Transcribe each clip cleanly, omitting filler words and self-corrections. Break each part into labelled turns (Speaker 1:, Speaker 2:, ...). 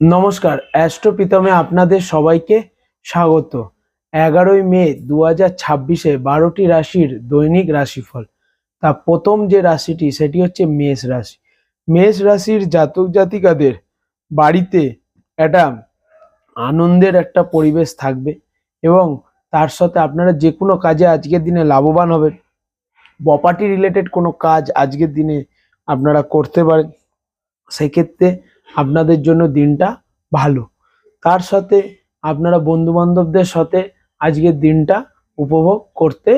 Speaker 1: নমস্কার, অ্যাস্ট্রো প্রীতমে আপনাদের সবাইকে স্বাগত। 11ই মে 2026-এ 12টি রাশির দৈনিক রাশিফল। তা প্রথম যে রাশিটি সেটি হচ্ছে মেষ রাশি। মেষ রাশির জাতক জাতিকাদের বাড়িতে একটা আনন্দের একটা পরিবেশ থাকবে এবং তার সাথে আপনারা যে কোনো কাজে আজকের দিনে লাভবান হবেন। প্রপার্টি রিলেটেড কোনো কাজ আজকের দিনে আপনারা করতে পারেন, সেক্ষেত্রে আপনাদের জন্য দিনটা ভালো। তার সাথে আপনারা বন্ধু বান্ধবদের সাথে আজকের দিনটা উপভোগ করতে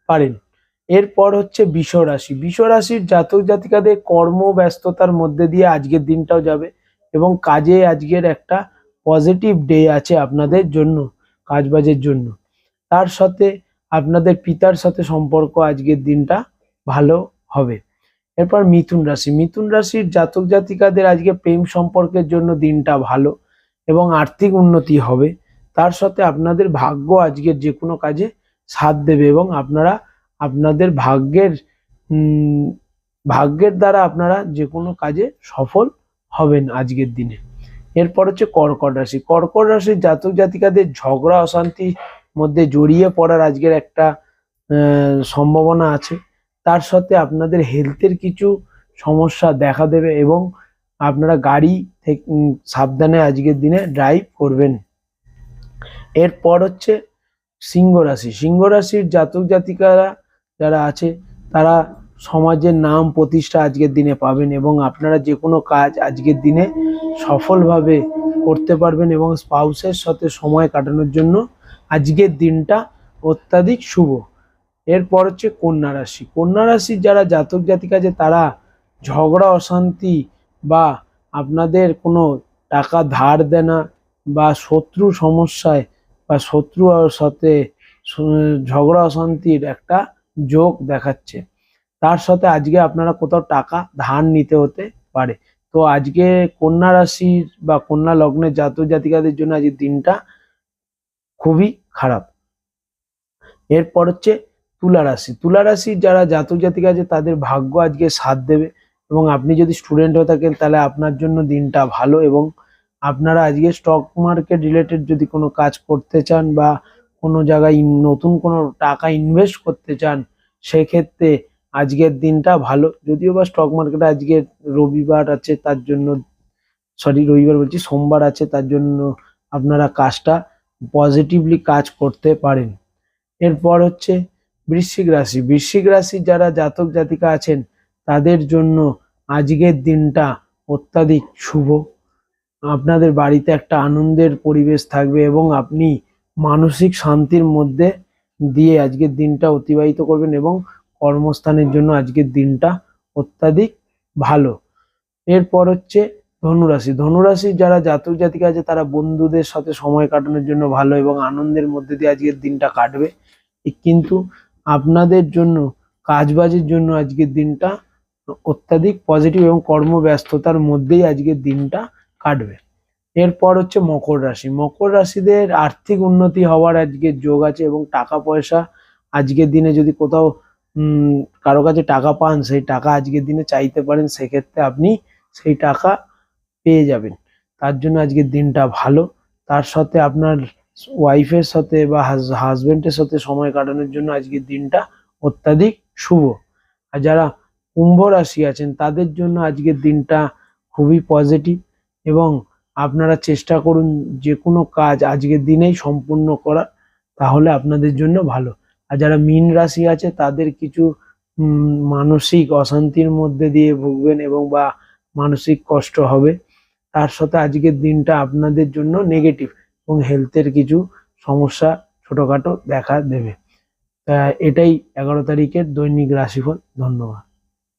Speaker 1: পারেন। এরপর হচ্ছে বৃষ রাশি। বৃষ রাশির জাতক জাতিকাদের কর্মব্যস্ততার মধ্যে দিয়ে আজকের দিনটাও যাবে এবং কাজে আজকের একটা পজিটিভ ডে আছে আপনাদের জন্য, কাজবাজের জন্য। তার সাথে আপনাদের পিতার সাথে সম্পর্ক আজকের দিনটা ভালো হবে। এরপর মিথুন রাশি। মিথুন রাশির জাতক জাতিকাদের আজকে প্রেম সম্পর্কের জন্য দিনটা ভালো এবং আর্থিক উন্নতি হবে। তার সাথে আপনাদের ভাগ্য আজকের যে কোনো কাজে সাথ দেবে এবং আপনারা আপনাদের ভাগ্যের দ্বারা আপনারা যে কোনো কাজে সফল হবেন আজকের দিনে। এরপর হচ্ছে কর্কট রাশি। কর্কট রাশির জাতক জাতিকাদের ঝগড়া অশান্তির মধ্যে জড়িয়ে পড়ার আজকের একটা সম্ভাবনা আছে। তার সাথে আপনাদের হেলথের কিছু সমস্যা দেখা দেবে এবং আপনারা গাড়ি থেকে সাবধানে আজকের দিনে ড্রাইভ করবেন। এরপর হচ্ছে সিংহ রাশি। সিংহ রাশির জাতক জাতিকারা যারা আছে তারা সমাজের নাম প্রতিষ্ঠা আজকের দিনে পাবেন এবং আপনারা যে কোনো কাজ আজকের দিনে সফলভাবে করতে পারবেন এবং স্পাউসের সাথে সময় কাটানোর জন্য আজকের দিনটা অত্যাধিক শুভ। এরপর হচ্ছে কন্যা রাশি। কন্যা রাশির যারা জাতক জাতিকা আছে তারা ঝগড়া অশান্তি বা আপনাদের কোনো টাকা ধার দেনা বা শত্রু সমস্যায় বা শত্রুর সাথে ঝগড়া অশান্তির একটা যোগ দেখাচ্ছে। তার সাথে আজকে আপনারা কোথাও টাকা ধার নিতে হতে পারে। তো আজকে কন্যা রাশির বা কন্যা লগ্নের জাতক জাতিকাদের জন্য আজকের দিনটা খুবই খারাপ। এরপর হচ্ছে তুলা রাশি। তুলা রাশির যারা জাতক জাতিকা আছে তাদের ভাগ্য আজকে সাথ দেবে এবং আপনি যদি স্টুডেন্ট হয়ে থাকেন তাহলে আপনার জন্য দিনটা ভালো এবং আপনারা আজকে স্টক মার্কেট রিলেটেড যদি কোনো কাজ করতে চান বা কোনো জায়গায় নতুন কোনো টাকা ইনভেস্ট করতে চান সেক্ষেত্রে আজকের দিনটা ভালো। যদিও বা স্টক মার্কেটে আজকে রবিবার আছে তার জন্য রবিবার বলছি সোমবার আছে, তার জন্য আপনারা কাজটা পজিটিভলি কাজ করতে পারেন। এরপর হচ্ছে বৃশ্চিক রাশি। বৃশ্চিক রাশির যারা জাতক জাতিকা আছেন তাদের জন্য আজকের দিনটা অত্যাধিক শুভ। আপনাদের বাড়িতে একটা আনন্দের পরিবেশ থাকবে এবং আপনি মানসিক শান্তির মধ্যে দিয়ে আজকের দিনটা অতিবাহিত করবেন এবং কর্মস্থানের জন্য আজকের দিনটা অত্যাধিক ভালো। এরপর হচ্ছে ধনুরাশি। ধনুরাশির যারা জাতক জাতিকা আছে তারা বন্ধুদের সাথে সময় কাটানোর জন্য ভালো এবং আনন্দের মধ্যে দিয়ে আজকের দিনটা কাটবে। কিন্তু আপনাদের জন্য কাজবাজের জন্য আজকের দিনটা অত্যাধিক পজিটিভ এবং কর্মব্যস্ততার মধ্যেই আজকের দিনটা কাটবে। এরপর হচ্ছে মকর রাশি। মকর রাশিদের আর্থিক উন্নতি হওয়ার আজকের যোগ আছে এবং টাকা পয়সা আজকের দিনে যদি কোথাও কারো কাছে টাকা পান সেই টাকা আজকের দিনে চাইতে পারেন, সেক্ষেত্রে আপনি সেই টাকা পেয়ে যাবেন। তার জন্য আজকের দিনটা ভালো। তার সাথে আপনার ওয়াইফের সাথে বা হাজবেন্ডের সাথে সময় কাটানোর জন্য আজকের দিনটা অত্যাধিক শুভ। আর যারা কুম্ভ রাশি আছেন তাদের জন্য আজকের দিনটা খুবই পজিটিভ এবং আপনারা চেষ্টা করুন যে কোনো কাজ আজকের দিনেই সম্পূর্ণ করা, তাহলে আপনাদের জন্য ভালো। আর যারা মীন রাশি আছে তাদের কিছু মানসিক অশান্তির মধ্যে দিয়ে ভুগবেন এবং বা মানসিক কষ্ট হবে। তার সাথে আজকের দিনটা আপনাদের জন্য নেগেটিভ এবং হেলথের কিছু সমস্যা ছোটখাটো দেখা দেবে। এটাই 11 তারিখের দৈনিক রাশিফল। ধন্যবাদ।